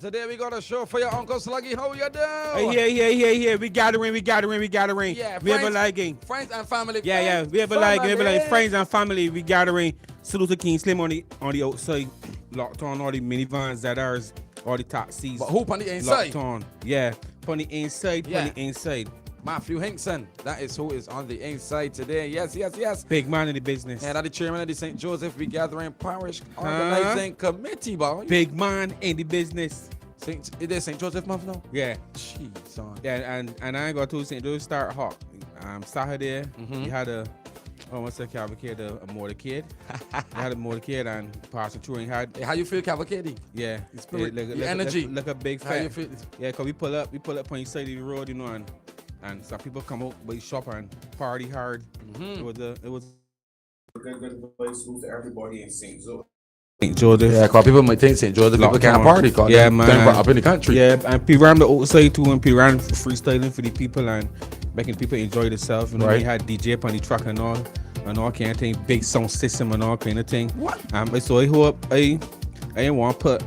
today we got a show for your Uncle Sluggy. How you doing? Yeah. We gathering. Yeah, We have a liking. Friends and family. Yeah. We have a liking. Friends and family. We gathering. Salute to King Slim on the outside. Locked on all the minivans that are all the taxis. But who on the inside? Locked on. Yeah. On the inside. Yeah. On the inside. Matthew Hinkson. That is who is on the inside today. Yes. Big man in the business. And the chairman of the St. Joseph We Gatherin Parish Organizing Committee, boy. Big man in the business. It is St. Joseph month now? Yeah. Jeez, son. Yeah, and I ain't got to St. Joseph start hot. Saturday, we had a cavalcade, a motorcade. We had a motorcade and passed through and had. Hey, how you feel, cavalcade? Yeah, the energy. Like a big How fat. you feel? Yeah, cause we pull up on the side of the road, you know, and some people come out, but shop and party hard. It was a good place to everybody in St. Joseph. St. Joseph. Yeah, because people might think St. Joseph people can't party because they're brought up in the country. Yeah, and people around the outside too, and people around freestyling for the people and making people enjoy themselves. You know, Right. we had DJ up on the truck and all kind of thing, big sound system and all kind of thing. What? So I hope I didn't want to put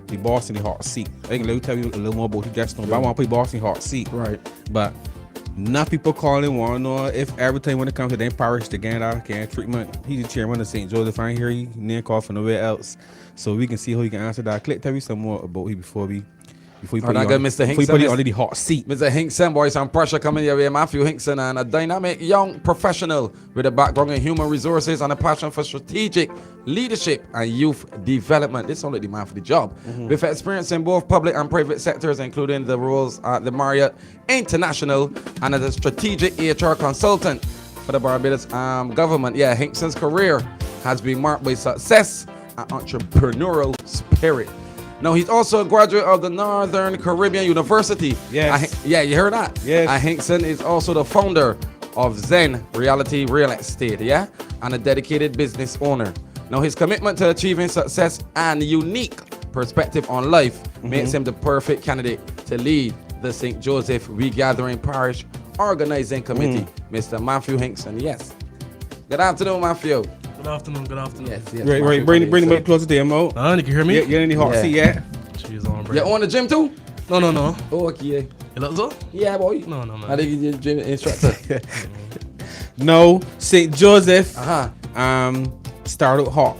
the boss in the hot seat. I can tell you a little more about the guest but I want to put the boss in the hot seat. Right. But enough people calling want to know if every time when it comes to them parish to get that kind of treatment. He's the chairman of St. Joseph. I ain't hear you name call from nowhere else. So we can see how you can answer that. Click, tell me some more about him before you put it on the hot seat. Mr. Hinkson, boys, some pressure coming your way. Matthew Hinkson, and a dynamic young professional with a background in human resources and a passion for strategic leadership and youth development. This is only the man for the job. With experience in both public and private sectors, including the roles at the Marriott International and as a strategic HR consultant for the Barbados government. Yeah, Hinkson's career has been marked by success and entrepreneurial spirit. Now, he's also a graduate of the Northern Caribbean University. Yes. You heard that? Yes. And Hinkson is also the founder of Zen Realty Real Estate, yeah? And a dedicated business owner. Now, his commitment to achieving success and unique perspective on life makes him the perfect candidate to lead the St. Joseph We Gatherin Parish Organizing Committee. Mr. Matthew Hinkson, yes. Good afternoon, Matthew. Good afternoon. Yes. Right. Bring him up closer to him, Mo. You can hear me? You're in the hot seat, yeah? Jeez, on, bro. You on the gym too? No. Oh, okay. You look so? Yeah, boy. No, man. I think you're gym instructor. No, St. Joseph started hot.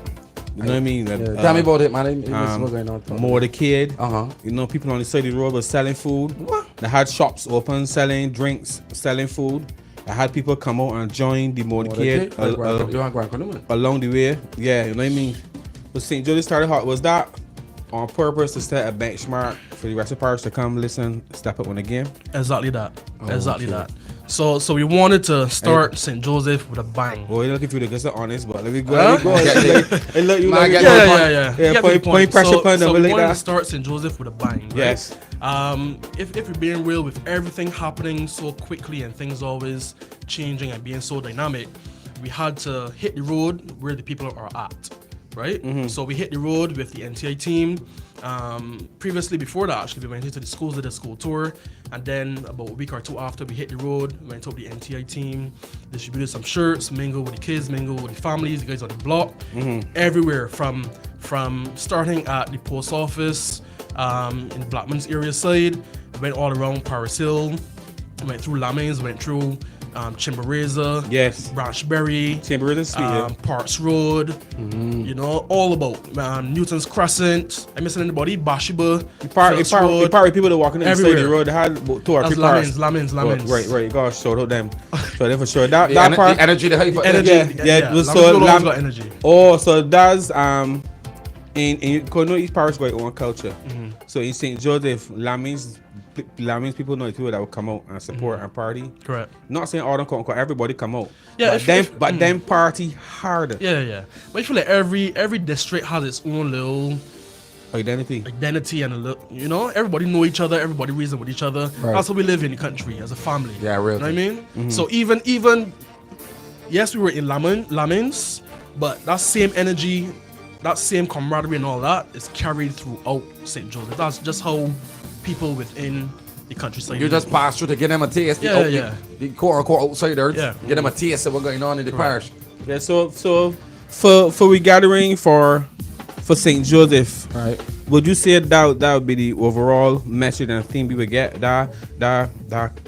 You know what I mean? Tell me about it, man. What's going on? More the kid. Uh-huh. You know, people on the side of the road were selling food. What? They had shops open, selling drinks, selling food. I had people come out and join the motorcade along the way. Yeah, you know what I mean? But St. Joseph started hot. Was that on purpose to set a benchmark for the rest of the parish to come listen, step up on the game? Exactly that. That. So we wanted to start St. Joseph with a bang. Boy, you're looking for the guys are honest, but let me go. Yeah. Point pressure upon them. So we wanted to start St. Joseph with a bang. Right? Yes. If you're being real, with everything happening so quickly and things always changing and being so dynamic, we had to hit the road where the people are at, right? So we hit the road with the NTI team. Previously, before that, actually, we went into the schools, did a school tour, and then about a week or two after, we hit the road, went up the NTI team, distributed some shirts, mingled with the kids, mingled with the families, the guys on the block, everywhere from starting at the post office in the Blackman's area side, went all around Paris Hill, went through Lamens, went through Chimborazo, yes, Branchbury, Chimborazo, Parks Road, you know, all about Newton's Crescent. I'm missing anybody? Bashiba, the park people that walking inside the road. They had two or three cars. Lamens. Right. Gosh, shout out them. So they for sure. That the energy, the hype, yeah. So energy. Oh, so that's in East Parish got own culture. So in St. Joseph, Lamens people know the people that will come out and support and party. Correct. Not saying all them come, cause everybody come out. Yeah, but them party harder. Yeah. But I feel like every district has its own little identity and a little, you know, everybody know each other, everybody reason with each other. Right. That's how we live in the country as a family. Yeah, really. You know what I mean? So even yes, we were in Lamens, but that same energy, that same camaraderie and all that is carried throughout St. Joseph. That's just how people within the countryside. You just pass through to get them a taste. The quote-unquote outsiders. Yeah. Get them a taste of what's going on in the parish. Yeah. So for We Gathering for for St. Joseph, Right. would you say that would be the overall message and theme we would get? That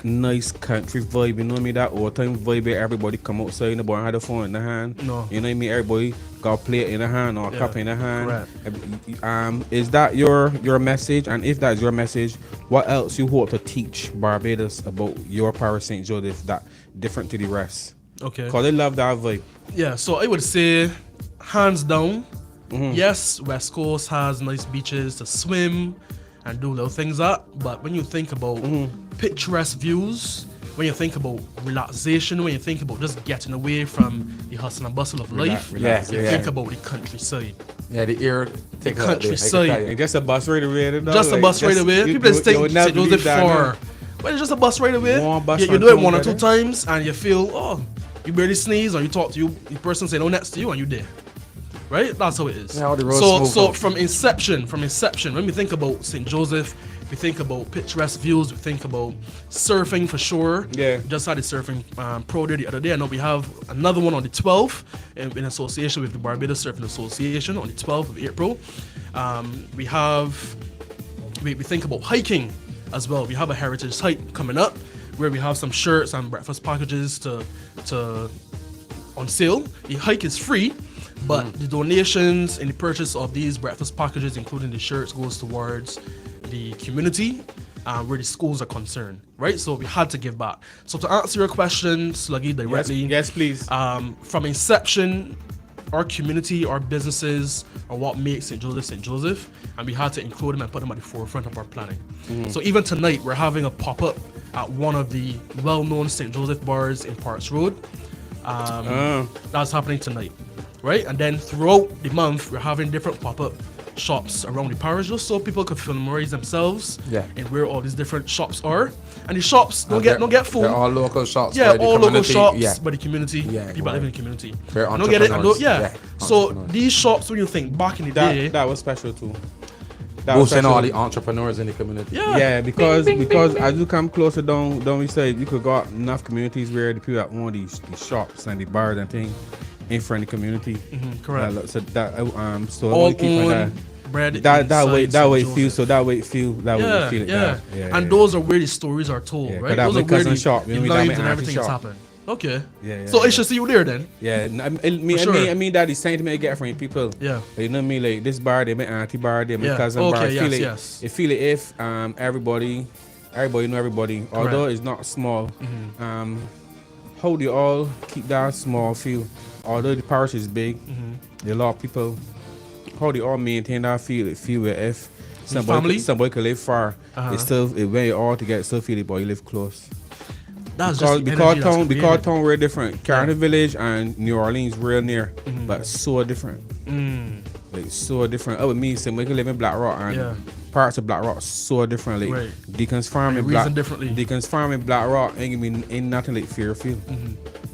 nice country vibe, you know what I mean? That all time vibe where everybody come outside and the boy had a phone in the hand. No. You know what I mean? Everybody got a plate in the hand or a cup in the hand. Correct. Is that your message? And if that's your message, what else you hope to teach Barbados about your Parish St. Joseph that different to the rest? Okay. Because they love that vibe. Yeah, so I would say, hands down, yes, West Coast has nice beaches to swim and do little things at, but when you think about picturesque views, when you think about relaxation, when you think about just getting away from the hustle and bustle of life, you think about the countryside. Yeah, the ear take countryside. And just a bus right away. Just a bus right away. People just think St. Joseph far. But it's just a bus right away. You do it one or two times and you feel, oh, you barely sneeze or you talk to the person saying, oh, next to you and you there. Right? That's how it is. Yeah, the roads so from inception, when we think about St. Joseph, we think about picturesque views, we think about surfing for sure. Yeah. Just had a surfing pro day the other day. I know we have another one on the 12th in association with the Barbados Surfing Association on the 12th of April. We think about hiking as well. We have a heritage hike coming up where we have some shirts and breakfast packages to on sale. The hike is free, but the donations and the purchase of these breakfast packages, including the shirts, goes towards the community where the schools are concerned, right? So we had to give back. So to answer your question, Sluggy, directly, yes, please. from inception, our community, our businesses are what makes St. Joseph, and we had to include them and put them at the forefront of our planning. So even tonight, we're having a pop-up at one of the well-known St. Joseph bars in Parks Road. That's happening tonight, right? And then throughout the month, we're having different pop-up shops around the parish just so people could familiarize themselves in where all these different shops are. And the shops don't get full. They're all local shops. Yeah, by the all local community. shops by the community. Yeah, people that live in the community. They're Don't get it. entrepreneurs. So these shops, when you think back in the day, That was special too. Boosting all the entrepreneurs in the community. Yeah, because as you come closer down we say you could got enough communities where the people that own these shops and the bars and things in front of the community. correct. So that so all keep own bread. that way inside feel St. that way feel it. Yeah. And those are where the stories are told, Yeah, 'cause right? that Those are my where cousin the shop, you know, that lives my and auntie everything has shop. happened. Okay. Yeah. So I should see you there then. Yeah, sure. I mean that the sentiment I get from people. Yeah. You know what I mean? Like this bar, they my auntie bar, they my Yeah. cousin Okay, bar. yes. It feel it if everybody know everybody. Although it's not small. How do you all keep that small feel? Although the parish is big, there are a lot of people. How do you all maintain that feel? It feel where if somebody could live far, it's still when you're all together, still feel it, but you live close. That's because town we're different. Carolina Village and New Orleans real near, but so different. Like so different. Oh, with me, so we can live in Black Rock and parts of Black Rock so different. Like Deacon's Farm in Black Rock ain't nothing like Fairfield.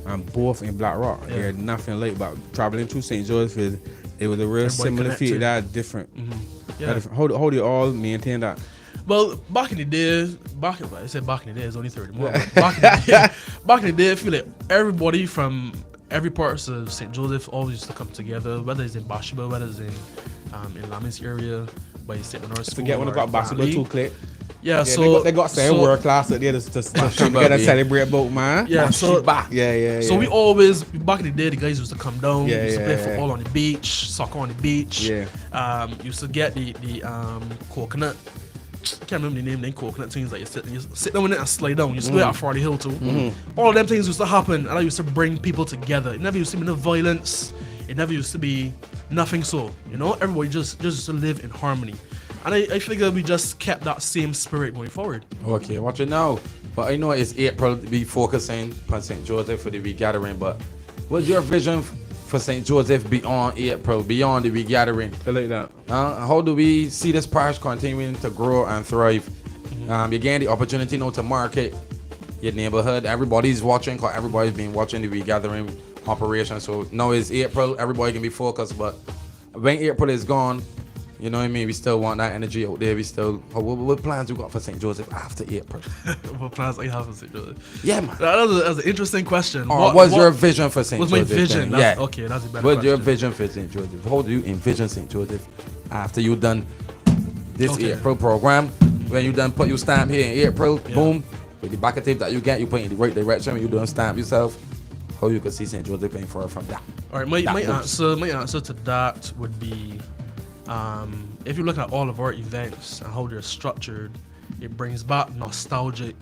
And both in Black Rock, they're nothing like. But traveling through St. Joseph, it was a real similar feel. That different. How do you all maintain that? Well, back in the day, it's only 30 more. Back in the day, I feel like everybody from every part of St. Joseph always used to come together, whether it's in Bashaba, whether it's in Lamins area, by St. Bernard's School. Forget when I got Bashaba too, Click. Yeah, so they got some world class out there to come together and celebrate about, man. Yeah, so So we always back in the day, the guys used to come down. Used to play football on the beach, soccer on the beach. Used to get the coconut. I can't remember the name. Then coconut things that you sit down in it and slide down. You used to go out Farley Hill too. All of them things used to happen, and I used to bring people together. It never used to be no violence. It never used to be nothing. So everybody just to live in harmony. And I figure we just kept that same spirit going forward. Okay, watch it now. But I know it's April to be focusing on St. Joseph for the We Gatherin, but what's your vision for St. Joseph beyond April, beyond the We Gatherin? I like that. How do we see this parish continuing to grow and thrive? You gain the opportunity now to market your neighborhood. Everybody's watching, because everybody's been watching the We Gatherin operation. So now it's April, everybody can be focused, but when April is gone, You know what I mean? We still want that energy out there. We still. What plans you got for St. Joseph after April? What plans I have for St. Joseph? Yeah, man. That's an interesting question. What's your vision for St. Joseph? What's my vision? Yeah. Okay, that's a better What's question. your vision for St. Joseph? How do you envision St. Joseph after you done this April program? When you done put your stamp here in April, boom, with the back of tape that you get, you put in the right direction. When you done stamp yourself, how you can see St. Joseph paying for it from that. All right, my answer to that would be, if you look at all of our events and how they're structured, it brings back nostalgic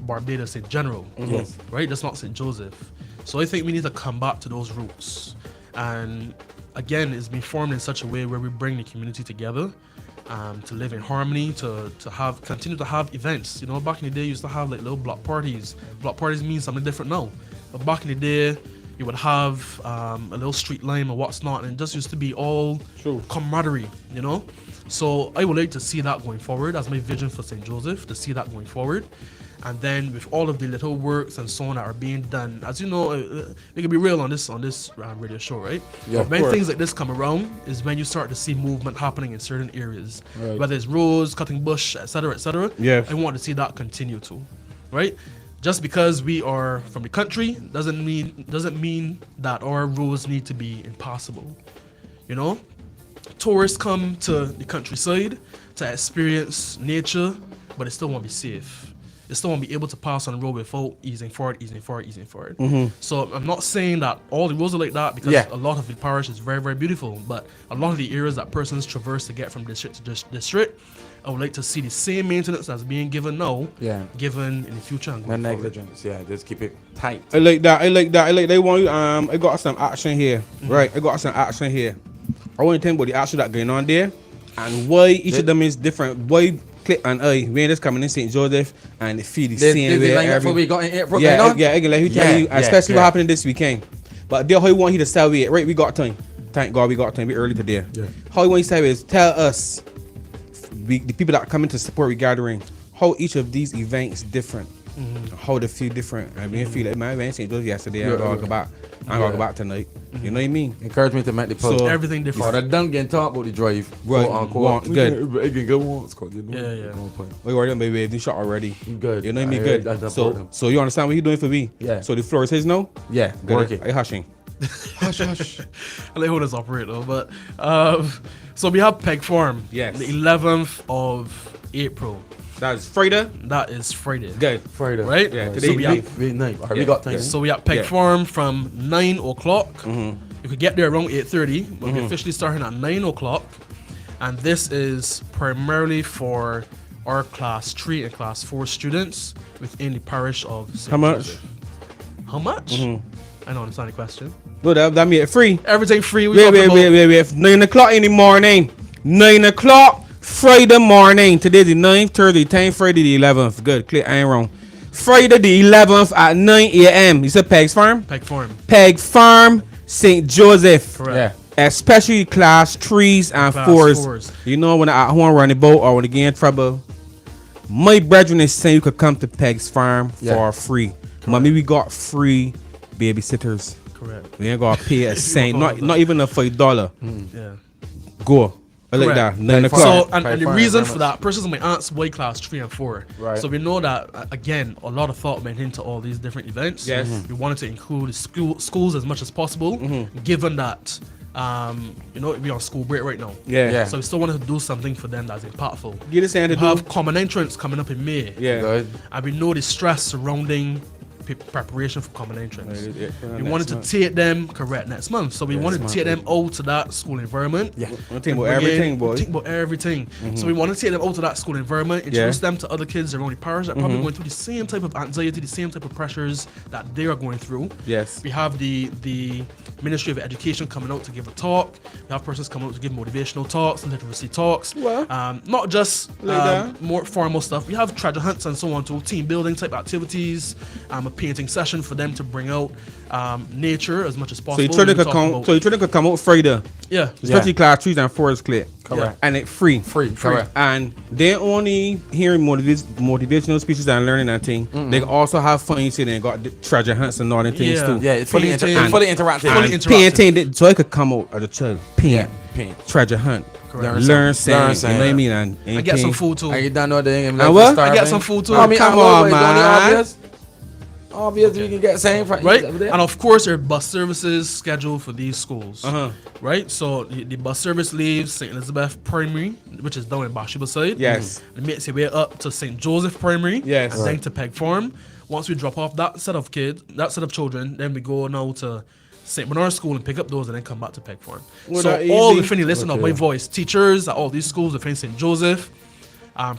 Barbados in general. Yes. Right? That's not St. Joseph. So I think we need to come back to those roots. And again, it's been formed in such a way where we bring the community together to live in harmony, to continue to have events. You know, back in the day, you used to have like little block parties. Block parties mean something different now. But back in the day, you would have a little street lime or what's not, and it just used to be all camaraderie, you know? So I would like to see that going forward. That's my vision for St. Joseph, to see that going forward. And then with all of the little works and so on that are being done, as you know, we can be real on this radio show, right? Yeah, when things like this come around is when you start to see movement happening in certain areas, whether it's roads, cutting bush, etc., etc. Yeah. I want to see that continue too, right? Just because we are from the country doesn't mean that our roads need to be impassable. You know, tourists come to the countryside to experience nature, but they still won't be safe. They still won't be able to pass on the road without easing forward. So I'm not saying that all the roads are like that, because a lot of the parish is very, very beautiful, but a lot of the areas that persons traverse to get from district to district, I would like to see the same maintenance that's being given now, given in the future. And No negligence, just keep it tight. I like that. They want I got some action here. Right, I got some action here. I want to tell you about the action that's going on there and why each of them is different. Why Click and I, we just coming in St. Joseph and they feel the same way. Like we got in April, I can let you tell you, especially what happened this weekend. But how you want you to sell it, right? We got time. Thank God we got time. We early today. Yeah. How you want you to sell it is tell us, the people that are coming to support We Gatherin, how each of these events different. How they feel different. I mean, feel like my event St. Joseph yesterday. I'm gonna go back tonight. You know what I mean? Encourage me to make the post. So everything different. I done getting talk about the drive. Right. Good. It can go once, you know. Yeah. We already baby. They shot already. Good. You know what I mean? Good. So you understand what you're doing for me? Yeah. So the floor is his now? Yeah. Good. Work it. Are you hushing? Hush. I like how this operate though. But so we have Peg Farm. Yes. The 11th of April. That's Friday. That is Friday. Good. Friday. Right? Yeah. So we have we got time. So we have Peg Farm from 9 o'clock. You could get there around 8:30, but we're officially starting at 9 o'clock. And this is primarily for our class 3 and class 4 students within the parish of St. How much? Joseph. How much? I don't understand the question. No, that mean it free. Everything free. Wait. 9 o'clock in the morning. 9 o'clock Friday morning. Today the 9th, Thursday, 10th, Friday the 11th. Good, clear, I ain't wrong. Friday the 11th at 9 a.m. You said Peg's Farm? Peg Farm. Peg Farm, St. Joseph. Correct. Yeah. Especially class 3s and 4s. You know, when I want to run the boat or when I get in trouble, my brethren is saying you could come to Peg's Farm for free. Mommy, we got free babysitters. Correct. We ain't got to pay a cent, not even a $5. Yeah. Go. I like Correct. that. 9 o'clock. So, and the reason for that, persons my aunt's boy class 3 and 4. Right. So we know that, again, a lot of thought went into all these different events. Yes. We wanted to include the schools as much as possible, given that, we're on school break right now. Yeah. So we still wanted to do something for them that's impactful. Get this hand We to have common entrance coming up in May. Yeah. Good. And we know the stress surrounding preparation for common entrance. We wanted to month. take them next month. So we wanted to take them out to that school environment. Yeah. I'm thinking about everything, boy. Think about everything. So we want to take them out to that school environment, introduce them to other kids around the parish that are probably going through the same type of anxiety, the same type of pressures that they are going through. Yes. We have the Ministry of Education coming out to give a talk. We have persons coming out to give motivational talks and literacy talks. Well, not just like that. more formal stuff. We have treasure hunts and so on too, team building type activities, a painting session for them to bring out nature as much as possible. So your children could come out Friday. Yeah. Especially class 3s and 4s clear. Correct. And it's free. Correct. And they only hearing motivational speeches and learning and thing. They also have fun. You see, they got the treasure hunts and all the things too. Yeah, it's fully interactive. So it could come out as a child. Paint. Treasure hunt. Learn saying. You know what I mean? And I get some food too. You done know the I get some food too. Come on, man. Obvious you can get same right, and of course there are bus services scheduled for these schools. Right, so the bus service leaves St. Elizabeth Primary, which is down in Bathsheba side. Yes. It makes its way up to St. Joseph Primary. Yes. And then to Peg Farm. Once we drop off that set of children, then we go now to St. Bernard's School and pick up those and then come back to Peg Farm. Well, so all within the listen of my voice, teachers at all these schools within St. Joseph,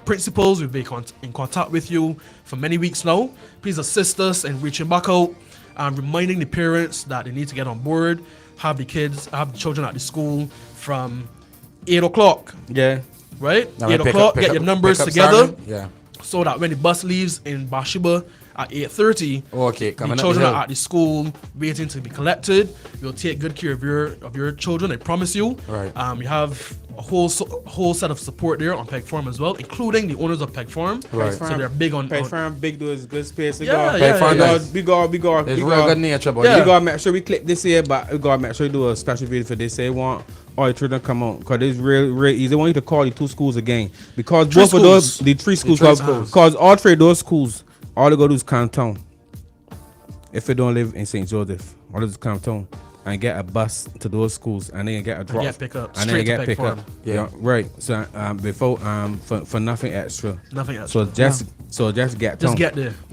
principals, we've been in contact with you for many weeks now. Please assist us in reaching back out and reminding the parents that they need to get on board, have the children at the school from 8 o'clock. Yeah. Right? 8 o'clock, get your numbers together. Yeah. So that when the bus leaves in Bathsheba at 8:30, the children are at the school waiting to be collected. We'll take good care of your children, I promise you. Right. We have a whole set of support there on Peg Farm as well, including the owners of Peg Farm. Right. So they're big on Peg Farm, big dudes, good space. Peg Farm, we got. It's real good nature, but we gotta make sure we click this here, but we gotta make sure we do a special video for this. They want all your children come on, because it's real easy. They want you to call the 2 schools again, because both of those, the 3 schools, because all 3 of those schools, all they go do is come town. If they don't live in St. Joseph, all they do is come town and get a bus to those schools, and then get a drop, and pick up, and then get pick up. Yeah, right. So before for nothing extra. Nothing extra. So just get town.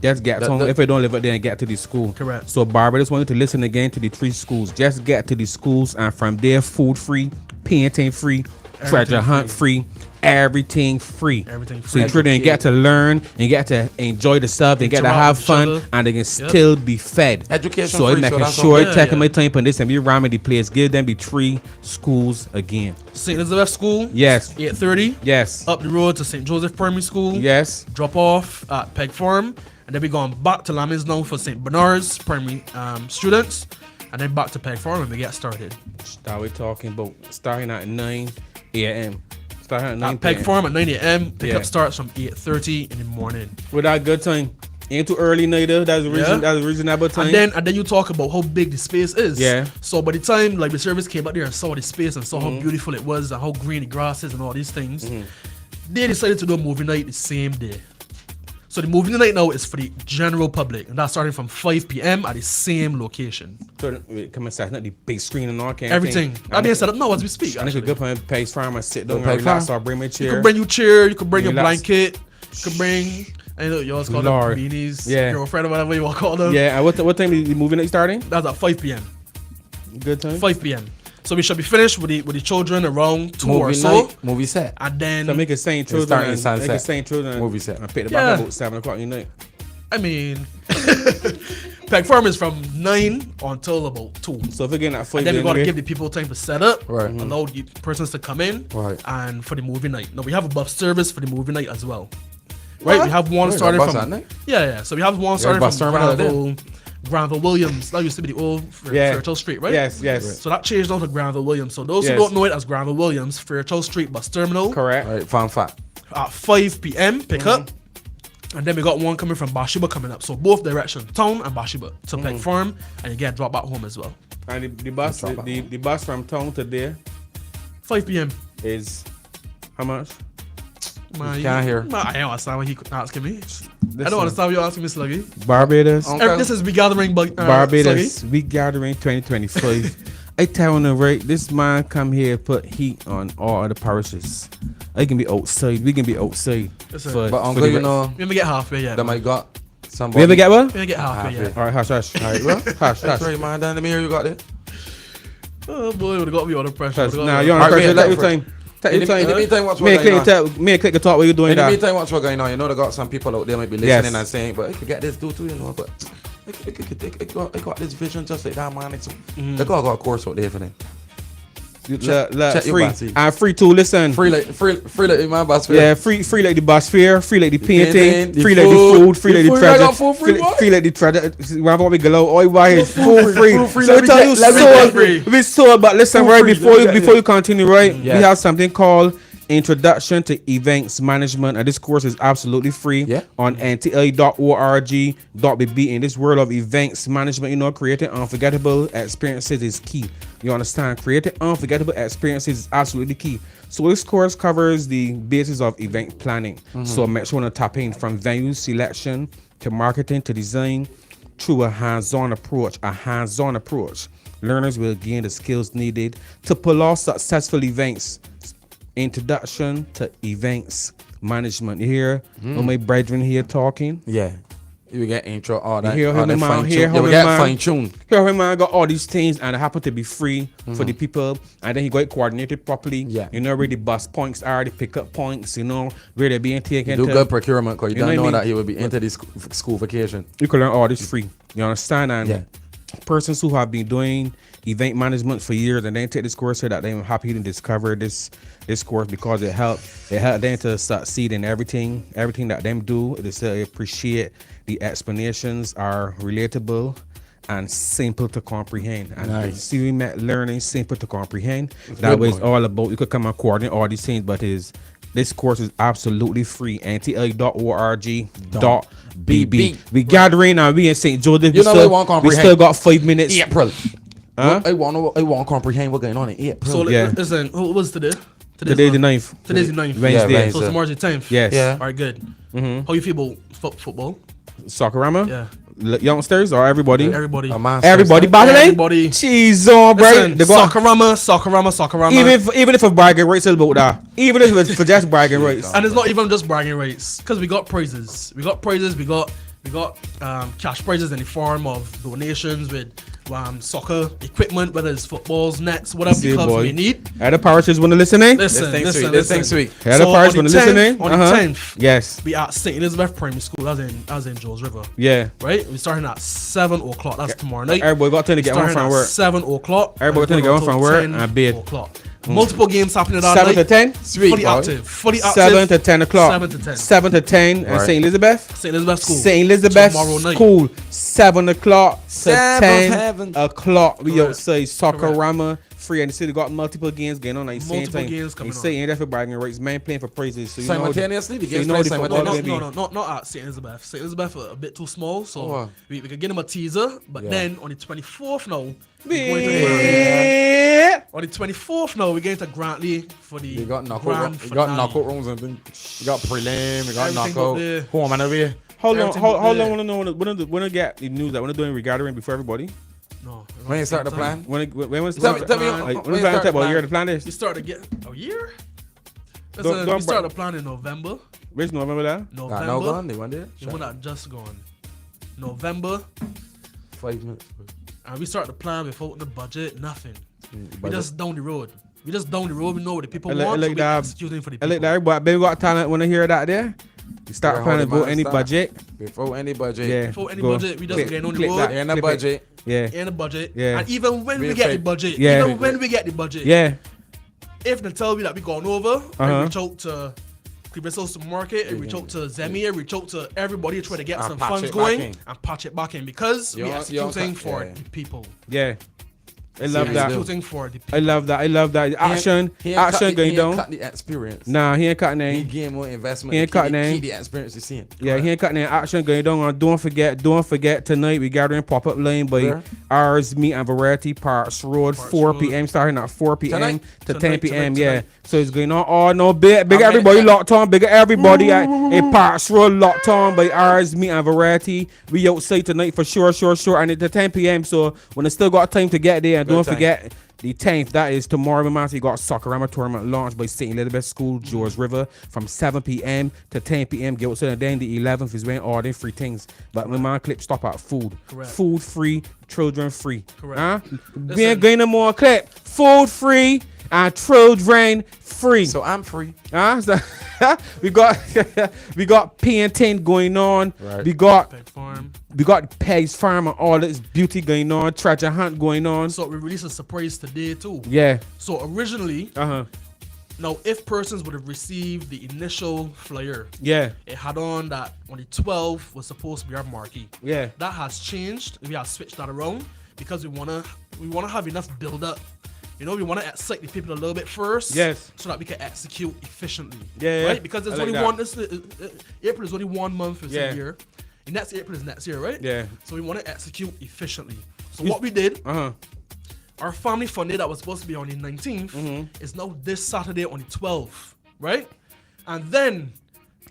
Just get town. If they don't live up there, and get to the school. Correct. So Barbados want you to listen again to the 3 schools. Just get to the schools, and from there, food free, painting free, treasure hunt free. Everything free. So your children get to learn and get to enjoy the stuff. They get to have fun and they can still be fed. Education. So it's making sure taking my time on this and be around the place. Give them the 3 schools again. St. Elizabeth School. Yes. 8:30. Yes. Up the road to St. Joseph Primary School. Yes. Drop off at Peg Farm, and then we going back to Lamins now for St. Bernard's Primary students, and then back to Peg Farm and we get started. Start we talking about starting at 9 a.m. At Peg Farm at 9 a.m. Pickup starts from 8:30 in the morning. With that good time. Ain't too early neither. That's a reasonable time. And then you talk about how big the space is. Yeah. So by the time like the service came out there and saw the space and saw how beautiful it was and how green the grass is and all these things, they decided to do a movie night the same day. So the movie night now is for the general public, and that's starting from 5 p.m. at the same location. So come and set not the big screen and all kind everything. That being set up now as we speak. I could go from Peg Farm and sit down and relax or bring my chair. You could bring your chair, you could bring your blanket, you could bring, I know you always call them beanies, girlfriend or whatever you want to call them. Yeah, and what time is the movie night starting? That's at 5 p.m. Good time? 5 p.m. So we should be finished with the children around 2 or so. Movie set. And then so make it same children. Make it same children. Movie set. And pick the back about 7 o'clock in the night. I mean, Peg Farm is from 9 until about 2. So if we're getting that 5 and then we got to give the people time to set up, allow the persons to come in, and for the movie night. Now we have a bus service for the movie night as well. Right? We have one starting from So we have one starting from Granville Williams. That used to be the old Fairchild Street, right? Yes. So that changed now to Granville Williams. So those who don't know it as Granville Williams, Fairchild Street bus terminal. Correct. Right, fun fact. At 5 p.m. pick up. And then we got one coming from Bathsheba coming up. So both directions, town and Bathsheba, to Peg Farm, and you get dropped back home as well. And the bus from town to there 5 p.m. is how much? Man, you can't hear. I don't understand what he asking me. I don't understand what you're asking me, Sluggy. Barbados. This is We Gatherin, Barbados. We Gatherin 2025. I tell you right, this man come here put heat on all the parishes. I can be outside. We can be outside. But uncle, you know, we never get halfway yet. That might got somebody. We ever get what? We never get halfway yet. All right, hush. All right, bro. Hush. Right, man. Down the mirror, you got it. Oh boy, would have got me under pressure. Now you're under pressure. Let your time. In the meantime, what's going on? Me and click the talk what you doing. In the meantime, what's going on? You know, they got some people out there might be listening and saying, but I could get this dude too, you know, but I got this vision just like that, man. They got a course out there for them. check your free. bossy. And free too, listen. Free like my boss. Yeah, free like the bus fare, free like the painting, the free like the food, free like the food, treasure, like food free, what? free like the treasure. Whenever we go, all you buy is food free. Food free, So let me tell get- you let me get so, free. we so, but listen, Food right free, before let me you get before it. you continue, right? Yes. We have something called Introduction to Events Management, and this course is absolutely free on NTI.org.bb. In this world of events management, you know, creating unforgettable experiences is key. You understand? Creating unforgettable experiences is absolutely key. So this course covers the basis of event planning. So make sure to tap in from venue selection to marketing to design through a hands-on approach. Learners will gain the skills needed to pull off successful events. Introduction to events management. You hear my brethren here talking? Yeah. You get intro, all that. Hear all him, that man. fine Hear tune. him, We get man. fine tune. Here him, man, got all these things and it happen to be free for the people, and then he got it coordinated properly. Yeah. You know where the bus points are, the pickup points, you know, where they're being taken Do to. good procurement because you know don't know what I mean? that he will be into this school vacation. You can learn all this free. You understand? And Yeah. persons who have been doing event management for years and then take this course here, that they're happy to discover this course because it helped them to succeed in everything that them do. They appreciate the explanations are relatable and simple to comprehend. And Nice. see, we met learning simple to comprehend. Good That was one. all about. You could come and coordinate all these things, but this course is absolutely free. NTI.org.bb. We gathering and we in St. Joseph. You know we won't we comprehend. still got 5 minutes. April. Huh? I won't comprehend what's going on in April. So Yeah. listen, what was today? Today's the 9th. Today's the 9th. Wednesday. Yeah, So it's March the 10th. Yes. Yeah. All right, good. How you feel about football? Soccerama? Yeah. Youngsters or everybody? Everybody. A man Everybody says battling? Everybody. Jeez, on, bro. Listen, They got- Soccerama. even if a bragging rights is about that. Even if it's for just bragging rights. And it's not even just bragging rights, because we got prizes. We got cash prizes in the form of donations with soccer equipment, whether it's footballs, nets, whatever See, the clubs boy. may need. Other parishes want to listen in? Listen. This thing sweet. Other parishes want to listen in? On the 10th, Yes. we at St. Elizabeth Primary School, as in Joes River. Yeah. Right? We're starting at 7 o'clock. That's tomorrow night. Everybody got time to get one Starting from at work. 7 o'clock. Everybody and gonna get one from work 10 and bed. o'clock. Multiple games happening that 7 night. to 10? Sweet. Fully boy. active. 7 to 10 o'clock. 7 to 10. 7 to 10 at Right. St. Elizabeth? St. Elizabeth School. St. Elizabeth Tomorrow night. School. 7 o'clock to Seven, 10 heaven. o'clock. We Correct. outside Soccerama free, and the city got multiple games going on at the same Multiple time. games coming They say ain't that for bragging rights, man playing for praises. So you Simultaneously, the so games you know play the football simultaneously. gonna be. No, not at St. Elizabeth. St. Elizabeth are a bit too small, so Oh. we could get them a teaser. But Yeah. then on the 24th now, Yeah. on the 24th now, we're going to Grantley for the You got knockout. grand You got finale. knockout rooms and things. You got prelim. You got Everything knockout. up there. Home and away. How long? Everything How but long? the- Wanna know when I get the news that when I doing We Gatherin before everybody? No. When you start the plan. When was Tell me. when When was you plan start about the year plan. the plan is? We start to get a year. Don't Listen, we start bra- the plan in November. Which November that? November. No gone. They went there. The one that just gone. November. 5 minutes. And we start the plan without the budget, nothing. We Budget. just down the road. We just down the road. We know what the people I like- want. I like so we that. executing for the I people. like that everybody baby got talent when I hear that there. You start Yeah, planning hold it, about man, any start. budget. Before any budget. Yeah. Before any go. budget, we just getting on the click road. that, In the clip it. budget. Yeah. In the budget. Yeah. And even when we Being get the fake. budget, Yeah. even when we get the budget, Yeah. if they tell me that we gone over, Uh-huh. I reach out to Cleveland Supermarket, I reach out to Zemi, I reach out to everybody to try to get And some patch funds it going back in. and patch it back in because You we don't- you don't executing cut- for yeah. the people. Yeah. I love We that. executing for the people. I love that. I love that. Action. He ain't Action cut going he ain't down. cut the experience. Nah, he ain't cutting He any. gain more investment. He ain't keep cutting the- any. Keep the experience you seeing. Yeah, he ain't cutting any action going down. And don't forget tonight we gathering pop-up lane by Where? ours, me and Variety Parks Road, Parks 4 Road. p.m. starting at 4 p.m. Tonight? to 10 Tonight, p.m. tonight, Yeah, tonight. so it's going on. Oh no, big I mean, everybody locked on. Big everybody at Parks Road locked on by ours, me and Variety. We outside tonight for sure, and it's at 10 p.m. So when I still got time to get there, and Good don't time. forget. The 10th, that is tomorrow, man. So you got Soccerama tournament launched by St. Elizabeth School, George River, from 7 p.m. to 10 p.m. Get outside, and then the 11th is when all them free things. But my man clip stop at food. Correct. Food free, children free. Correct. Huh? We Listen. ain't going more clip. Food free and children free. So I'm free. Huh? So, we got painting going on. Right. We got Pet farm. We got Peg's Farm and all this beauty going on, treasure hunt going on. So we released a surprise today too. Yeah. So originally, now if persons would have received the initial flyer, Yeah. it had on that on the 12th was supposed to be our marquee. Yeah. That has changed. We have switched that around because we wanna have enough build up. You know, we want to excite the people a little bit first, Yes, so that we can execute efficiently. Yeah, right. Because there's I like only that. one. April is only 1 month this Yeah. year. And next April is next year, right? Yeah. So we want to execute efficiently. So what we did, our family fun day that was supposed to be on the 19th is now this Saturday on the 12th, right? And then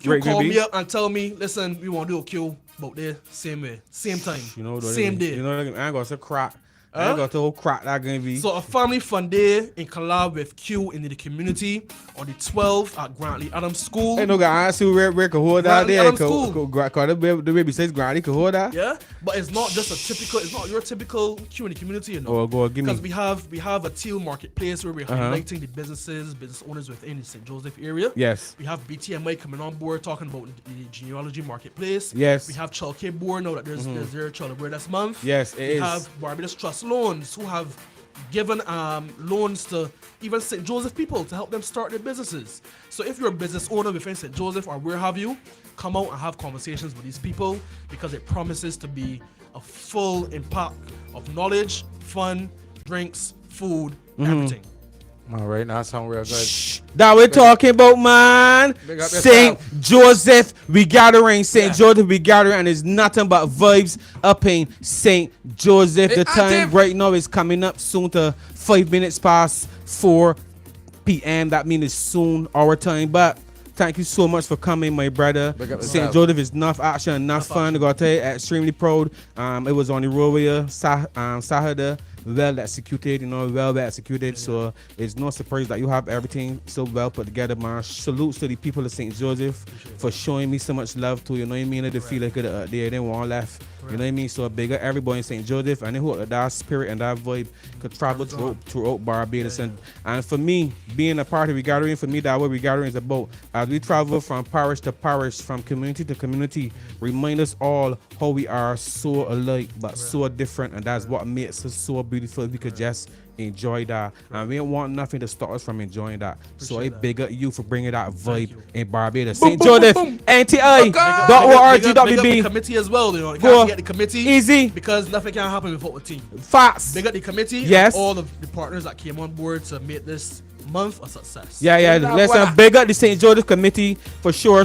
Q Right, call baby. me up and tell me, listen, we want to do a Q about there same way, same time, You know, same day. You know, I ain't got to crack. I ain't got to whole crack that gonna be. So a family fun day in collab with Q in the community on the 12th at Grantley Adams School. Ain't no guy I see where can hold that Grantley there. Adams School. The baby says Granny can hold that. Yeah, but it's not just it's not your typical Q in the community, you know. Oh, go on, give me. Because we have a teal marketplace where we're highlighting the business owners within the St. Joseph area. Yes. We have BTMI coming on board talking about the genealogy marketplace. Yes. We have Child Care Board now that there's their Child Awareness Month. Yes, it we is. have Barbados Trust Loans who have given loans to even St. Joseph people to help them start their businesses. So if you're a business owner within St. Joseph or where have you, come out and have conversations with these people because it promises to be a full impact of knowledge, fun, drinks, food, everything. All right, now sound real good. That we're talking about, man. Big up St. yourself. Joseph, we gathering. St. Joseph, we gathering, and it's nothing but vibes up in St. Joseph. The time active. right now is coming up soon to 5 minutes past 4 p.m. That means it's soon our time. But thank you so much for coming, my brother. Big up St. yourself. Joseph is enough action, enough fun. I gotta tell you, extremely proud. It was on the roadway, Saturday. Well executed, well executed. So it's no surprise that you have everything so well put together, man. Salutes to the people of St. Joseph for showing me so much love too. You know what I mean? I didn't feel like it there, didn't want left. You know what I mean? So big up everybody in St. Joseph, and I hope that spirit and that vibe could travel throughout Barbados. And for me, being a part of We Gatherin, for me, that what We Gatherin is about. As we travel from parish to parish, from community to community, remind us all how we are so alike but so different, and that's what makes us so beautiful. We could just enjoy that, and we don't want nothing to stop us from enjoying that. So I big up you for bringing that vibe in Barbados. St. Joseph, NTI, Big up the .org.bb. committee as well. You Go. can't forget the committee. Easy. Because nothing can happen without the team. Facts. Big up the committee. Yes. And all of the partners that came on board to make this month a success. Yeah. Listen, big up the St. Joseph committee for sure.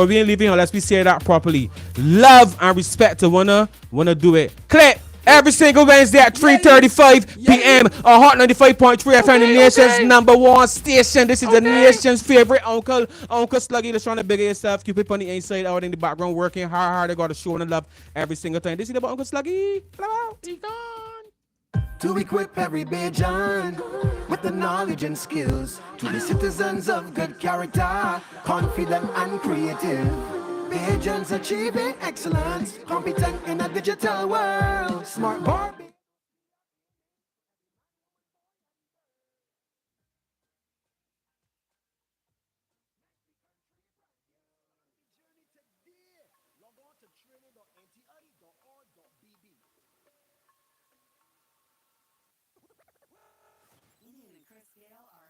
We ain't leaving unless we say that properly. Love and respect to wanna do it. Clip. Every single Wednesday at 3:35 p.m. on Hot 95.3 FM, the nation's #1 station. This is the nation's favorite Uncle Sluggy. Just trying to bigger yourself. Keep it on the inside, out in the background, working hard. I got to show and love every single time. This is about Uncle Sluggy. Hello. He's gone. To equip every Bajan with the knowledge and skills, to be citizens of good character, confident and creative. Bajans achieving excellence, competent in a digital world. Smart Barbie. Ian and Chris Gale are